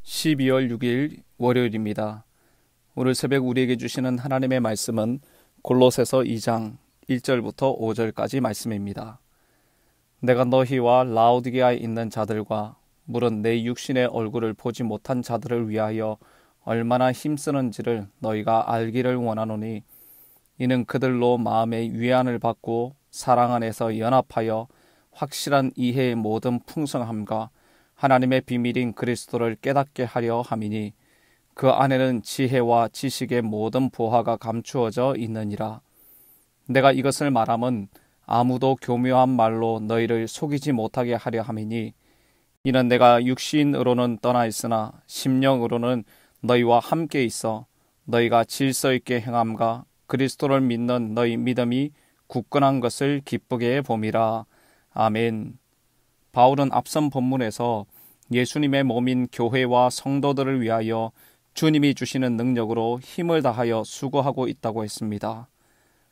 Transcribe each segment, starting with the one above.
12월 6일 월요일입니다. 오늘 새벽 우리에게 주시는 하나님의 말씀은 골로새서 2장 1절부터 5절까지 말씀입니다. 내가 너희와 라오디게아에 있는 자들과 물은 내 육신의 얼굴을 보지 못한 자들을 위하여 얼마나 힘쓰는지를 너희가 알기를 원하노니, 이는 그들로 마음의 위안을 받고 사랑 안에서 연합하여 확실한 이해의 모든 풍성함과 하나님의 비밀인 그리스도를 깨닫게 하려 함이니, 그 안에는 지혜와 지식의 모든 보화가 감추어져 있느니라. 내가 이것을 말함은 아무도 교묘한 말로 너희를 속이지 못하게 하려 함이니, 이는 내가 육신으로는 떠나 있으나 심령으로는 너희와 함께 있어 너희가 질서 있게 행함과 그리스도를 믿는 너희 믿음이 굳건한 것을 기쁘게 봄이라. 아멘. 바울은 앞선 본문에서 예수님의 몸인 교회와 성도들을 위하여 주님이 주시는 능력으로 힘을 다하여 수고하고 있다고 했습니다.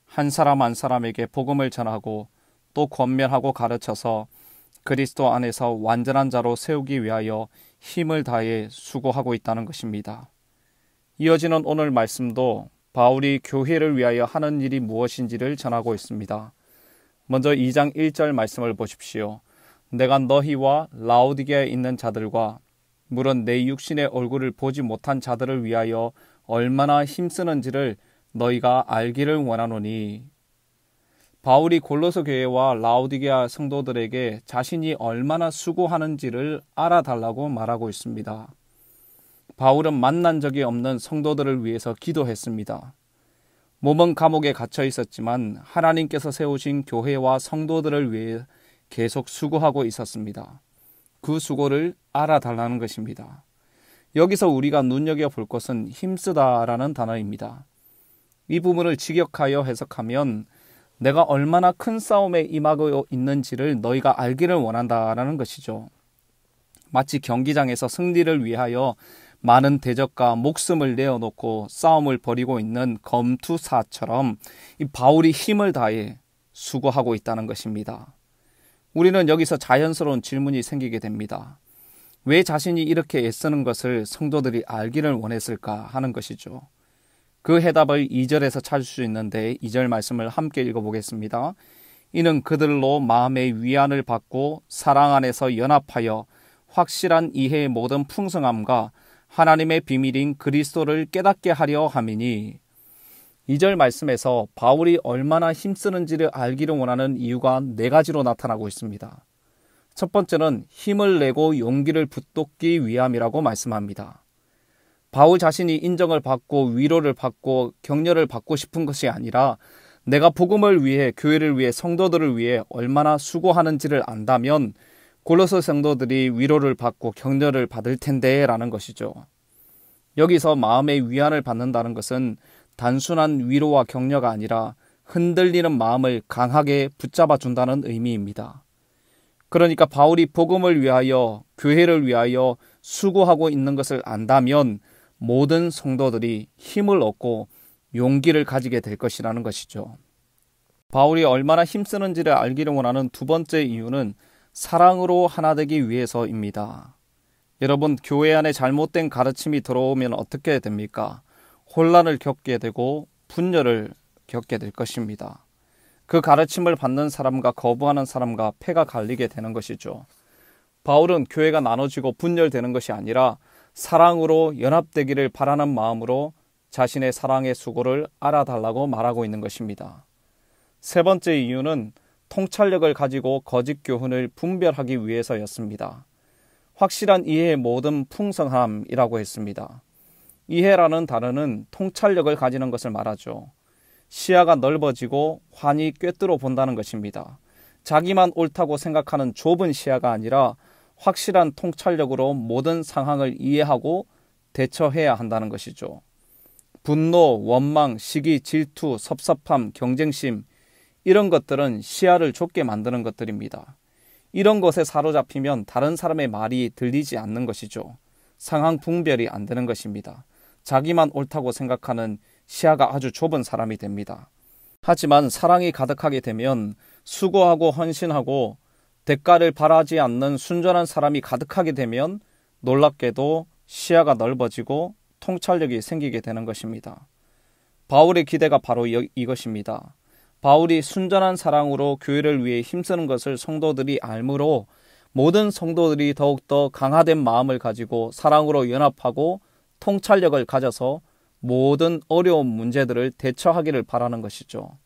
한 사람 한 사람에게 복음을 전하고 또 권면하고 가르쳐서 그리스도 안에서 완전한 자로 세우기 위하여 힘을 다해 수고하고 있다는 것입니다. 이어지는 오늘 말씀도 바울이 교회를 위하여 하는 일이 무엇인지를 전하고 있습니다. 먼저 2장 1절 말씀을 보십시오. 내가 너희와 라오디게아에 있는 자들과 물은 내 육신의 얼굴을 보지 못한 자들을 위하여 얼마나 힘쓰는지를 너희가 알기를 원하노니. 바울이 골로새 교회와 라오디게아 성도들에게 자신이 얼마나 수고하는지를 알아달라고 말하고 있습니다. 바울은 만난 적이 없는 성도들을 위해서 기도했습니다. 몸은 감옥에 갇혀 있었지만 하나님께서 세우신 교회와 성도들을 위해 계속 수고하고 있었습니다. 그 수고를 알아달라는 것입니다. 여기서 우리가 눈여겨볼 것은 힘쓰다라는 단어입니다. 이 부분을 직역하여 해석하면 내가 얼마나 큰 싸움에 임하고 있는지를 너희가 알기를 원한다라는 것이죠. 마치 경기장에서 승리를 위하여 많은 대적과 목숨을 내어놓고 싸움을 벌이고 있는 검투사처럼 이 바울이 힘을 다해 수고하고 있다는 것입니다. 우리는 여기서 자연스러운 질문이 생기게 됩니다. 왜 자신이 이렇게 애쓰는 것을 성도들이 알기를 원했을까 하는 것이죠. 그 해답을 2절에서 찾을 수 있는데 2절 말씀을 함께 읽어보겠습니다. 이는 그들로 마음의 위안을 받고 사랑 안에서 연합하여 확실한 이해의 모든 풍성함과 하나님의 비밀인 그리스도를 깨닫게 하려 함이니. 2절 말씀에서 바울이 얼마나 힘쓰는지를 알기를 원하는 이유가 4가지로 나타나고 있습니다. 첫 번째는 힘을 내고 용기를 붙돋기 위함이라고 말씀합니다. 바울 자신이 인정을 받고 위로를 받고 격려를 받고 싶은 것이 아니라 내가 복음을 위해, 교회를 위해, 성도들을 위해 얼마나 수고하는지를 안다면 골로새 성도들이 위로를 받고 격려를 받을 텐데 라는 것이죠. 여기서 마음의 위안을 받는다는 것은 단순한 위로와 격려가 아니라 흔들리는 마음을 강하게 붙잡아 준다는 의미입니다. 그러니까 바울이 복음을 위하여, 교회를 위하여 수고하고 있는 것을 안다면 모든 성도들이 힘을 얻고 용기를 가지게 될 것이라는 것이죠. 바울이 얼마나 힘쓰는지를 알기를 원하는 두 번째 이유는 사랑으로 하나 되기 위해서입니다. 여러분, 교회 안에 잘못된 가르침이 들어오면 어떻게 됩니까? 혼란을 겪게 되고 분열을 겪게 될 것입니다. 그 가르침을 받는 사람과 거부하는 사람과 패가 갈리게 되는 것이죠. 바울은 교회가 나눠지고 분열되는 것이 아니라 사랑으로 연합되기를 바라는 마음으로 자신의 사랑의 수고를 알아달라고 말하고 있는 것입니다. 세 번째 이유는 통찰력을 가지고 거짓 교훈을 분별하기 위해서였습니다. 확실한 이해의 모든 풍성함이라고 했습니다. 이해라는 단어는 통찰력을 가지는 것을 말하죠. 시야가 넓어지고 환히 꿰뚫어 본다는 것입니다. 자기만 옳다고 생각하는 좁은 시야가 아니라 확실한 통찰력으로 모든 상황을 이해하고 대처해야 한다는 것이죠. 분노, 원망, 시기, 질투, 섭섭함, 경쟁심, 이런 것들은 시야를 좁게 만드는 것들입니다. 이런 것에 사로잡히면 다른 사람의 말이 들리지 않는 것이죠. 상황 분별이 안 되는 것입니다. 자기만 옳다고 생각하는 시야가 아주 좁은 사람이 됩니다. 하지만 사랑이 가득하게 되면 수고하고 헌신하고 대가를 바라지 않는 순전한 사람이 가득하게 되면 놀랍게도 시야가 넓어지고 통찰력이 생기게 되는 것입니다. 바울의 기대가 바로 이것입니다. 바울이 순전한 사랑으로 교회를 위해 힘쓰는 것을 성도들이 알므로 모든 성도들이 더욱더 강화된 마음을 가지고 사랑으로 연합하고 통찰력을 가져서 모든 어려운 문제들을 대처하기를 바라는 것이죠.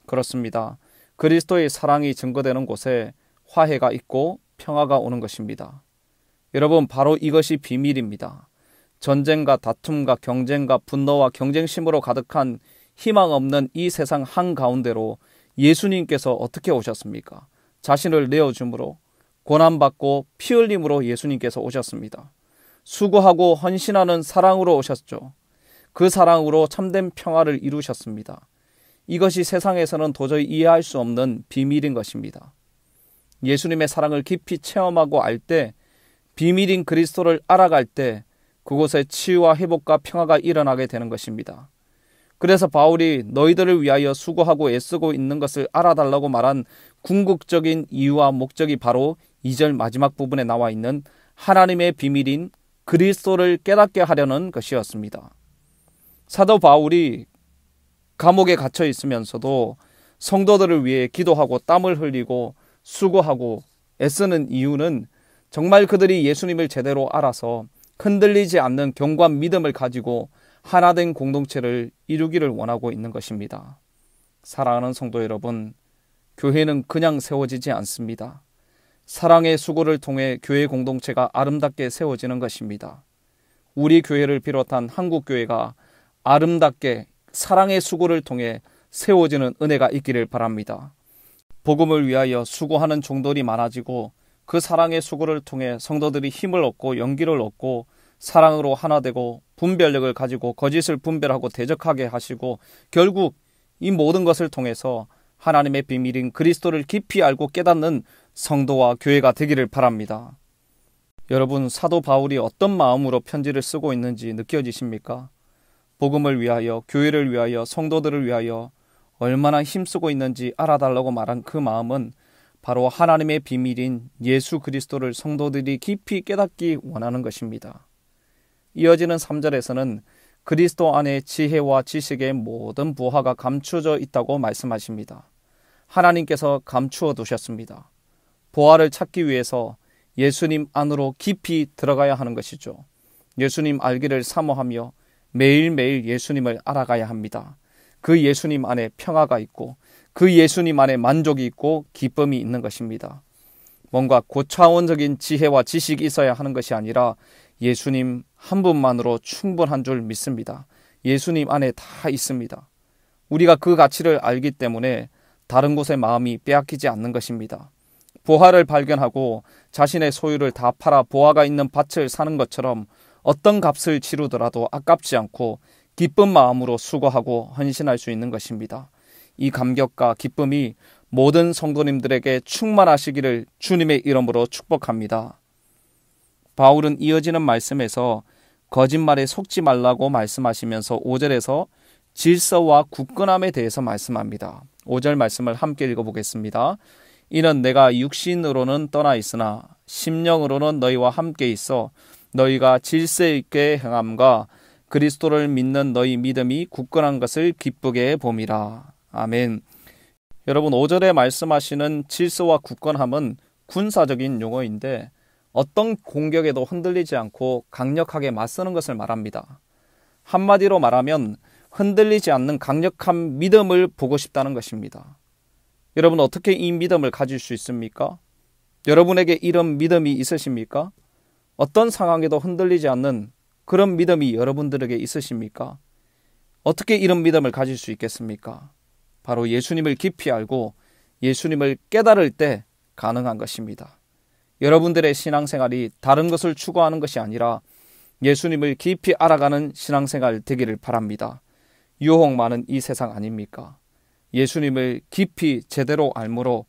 그렇습니다. 그리스도의 사랑이 증거되는 곳에 화해가 있고 평화가 오는 것입니다. 여러분, 바로 이것이 비밀입니다. 전쟁과 다툼과 경쟁과 분노와 경쟁심으로 가득한 희망 없는 이 세상 한가운데로 예수님께서 어떻게 오셨습니까? 자신을 내어줌으로, 고난받고 피 흘림으로 예수님께서 오셨습니다. 수고하고 헌신하는 사랑으로 오셨죠. 그 사랑으로 참된 평화를 이루셨습니다. 이것이 세상에서는 도저히 이해할 수 없는 비밀인 것입니다. 예수님의 사랑을 깊이 체험하고 알 때, 비밀인 그리스도를 알아갈 때 그곳에 치유와 회복과 평화가 일어나게 되는 것입니다. 그래서 바울이 너희들을 위하여 수고하고 애쓰고 있는 것을 알아달라고 말한 궁극적인 이유와 목적이 바로 2절 마지막 부분에 나와 있는 하나님의 비밀인 그리스도를 깨닫게 하려는 것이었습니다. 사도 바울이 감옥에 갇혀 있으면서도 성도들을 위해 기도하고 땀을 흘리고 수고하고 애쓰는 이유는 정말 그들이 예수님을 제대로 알아서 흔들리지 않는 견고한 믿음을 가지고 하나된 공동체를 이루기를 원하고 있는 것입니다. 사랑하는 성도 여러분, 교회는 그냥 세워지지 않습니다. 사랑의 수고를 통해 교회 공동체가 아름답게 세워지는 것입니다. 우리 교회를 비롯한 한국교회가 아름답게 사랑의 수고를 통해 세워지는 은혜가 있기를 바랍니다. 복음을 위하여 수고하는 종들이 많아지고 그 사랑의 수고를 통해 성도들이 힘을 얻고 용기를 얻고 사랑으로 하나 되고 분별력을 가지고 거짓을 분별하고 대적하게 하시고 결국 이 모든 것을 통해서 하나님의 비밀인 그리스도를 깊이 알고 깨닫는 성도와 교회가 되기를 바랍니다. 여러분, 사도 바울이 어떤 마음으로 편지를 쓰고 있는지 느껴지십니까? 복음을 위하여, 교회를 위하여, 성도들을 위하여 얼마나 힘쓰고 있는지 알아달라고 말한 그 마음은 바로 하나님의 비밀인 예수 그리스도를 성도들이 깊이 깨닫기 원하는 것입니다. 이어지는 3절에서는 그리스도 안에 지혜와 지식의 모든 부하가 감추어져 있다고 말씀하십니다. 하나님께서 감추어 두셨습니다. 보화를 찾기 위해서 예수님 안으로 깊이 들어가야 하는 것이죠. 예수님 알기를 사모하며 매일매일 예수님을 알아가야 합니다. 그 예수님 안에 평화가 있고 그 예수님 안에 만족이 있고 기쁨이 있는 것입니다. 뭔가 고차원적인 지혜와 지식이 있어야 하는 것이 아니라 예수님 한 분만으로 충분한 줄 믿습니다. 예수님 안에 다 있습니다. 우리가 그 가치를 알기 때문에 다른 곳에 마음이 빼앗기지 않는 것입니다. 보화를 발견하고 자신의 소유를 다 팔아 보화가 있는 밭을 사는 것처럼 어떤 값을 치르더라도 아깝지 않고 기쁜 마음으로 수고하고 헌신할 수 있는 것입니다. 이 감격과 기쁨이 모든 성도님들에게 충만하시기를 주님의 이름으로 축복합니다. 바울은 이어지는 말씀에서 거짓말에 속지 말라고 말씀하시면서 5절에서 질서와 굳건함에 대해서 말씀합니다. 5절 말씀을 함께 읽어보겠습니다. 이는 내가 육신으로는 떠나 있으나 심령으로는 너희와 함께 있어 너희가 질서 있게 행함과 그리스도를 믿는 너희 믿음이 굳건한 것을 기쁘게 봄이라. 아멘. 여러분, 5절에 말씀하시는 질서와 굳건함은 군사적인 용어인데 어떤 공격에도 흔들리지 않고 강력하게 맞서는 것을 말합니다. 한마디로 말하면 흔들리지 않는 강력한 믿음을 보고 싶다는 것입니다. 여러분, 어떻게 이 믿음을 가질 수 있습니까? 여러분에게 이런 믿음이 있으십니까? 어떤 상황에도 흔들리지 않는 그런 믿음이 여러분들에게 있으십니까? 어떻게 이런 믿음을 가질 수 있겠습니까? 바로 예수님을 깊이 알고 예수님을 깨달을 때 가능한 것입니다. 여러분들의 신앙생활이 다른 것을 추구하는 것이 아니라 예수님을 깊이 알아가는 신앙생활 되기를 바랍니다. 유혹 많은 이 세상 아닙니까? 예수님을 깊이 제대로 알므로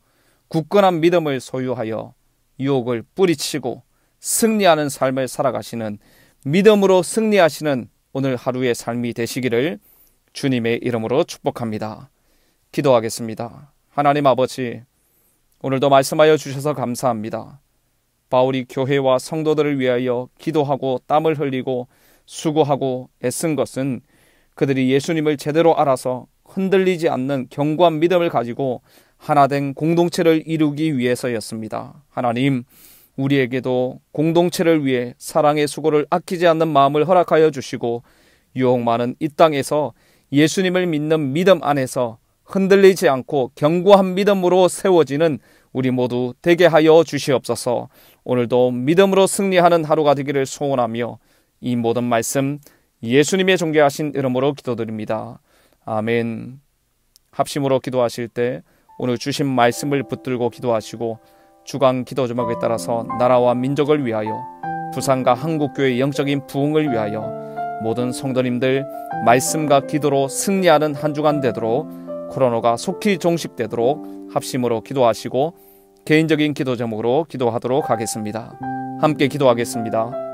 굳건한 믿음을 소유하여 유혹을 뿌리치고 승리하는 삶을 살아가시는 믿음으로 승리하시는 오늘 하루의 삶이 되시기를 주님의 이름으로 축복합니다. 기도하겠습니다. 하나님 아버지, 오늘도 말씀하여 주셔서 감사합니다. 바울이 교회와 성도들을 위하여 기도하고 땀을 흘리고 수고하고 애쓴 것은 그들이 예수님을 제대로 알아서 흔들리지 않는 견고한 믿음을 가지고 하나된 공동체를 이루기 위해서였습니다. 하나님, 우리에게도 공동체를 위해 사랑의 수고를 아끼지 않는 마음을 허락하여 주시고 유혹 많은 이 땅에서 예수님을 믿는 믿음 안에서 흔들리지 않고 견고한 믿음으로 세워지는 우리 모두 되게 하여 주시옵소서. 오늘도 믿음으로 승리하는 하루가 되기를 소원하며 이 모든 말씀 예수님의 존귀하신 이름으로 기도드립니다. 아멘. 합심으로 기도하실 때 오늘 주신 말씀을 붙들고 기도하시고 주간 기도 제목에 따라서 나라와 민족을 위하여, 부산과 한국교회의 영적인 부흥을 위하여 모든 성도님들 말씀과 기도로 승리하는 한 주간 되도록, 코로나가 속히 종식되도록 합심으로 기도하시고 개인적인 기도 제목으로 기도하도록 하겠습니다. 함께 기도하겠습니다.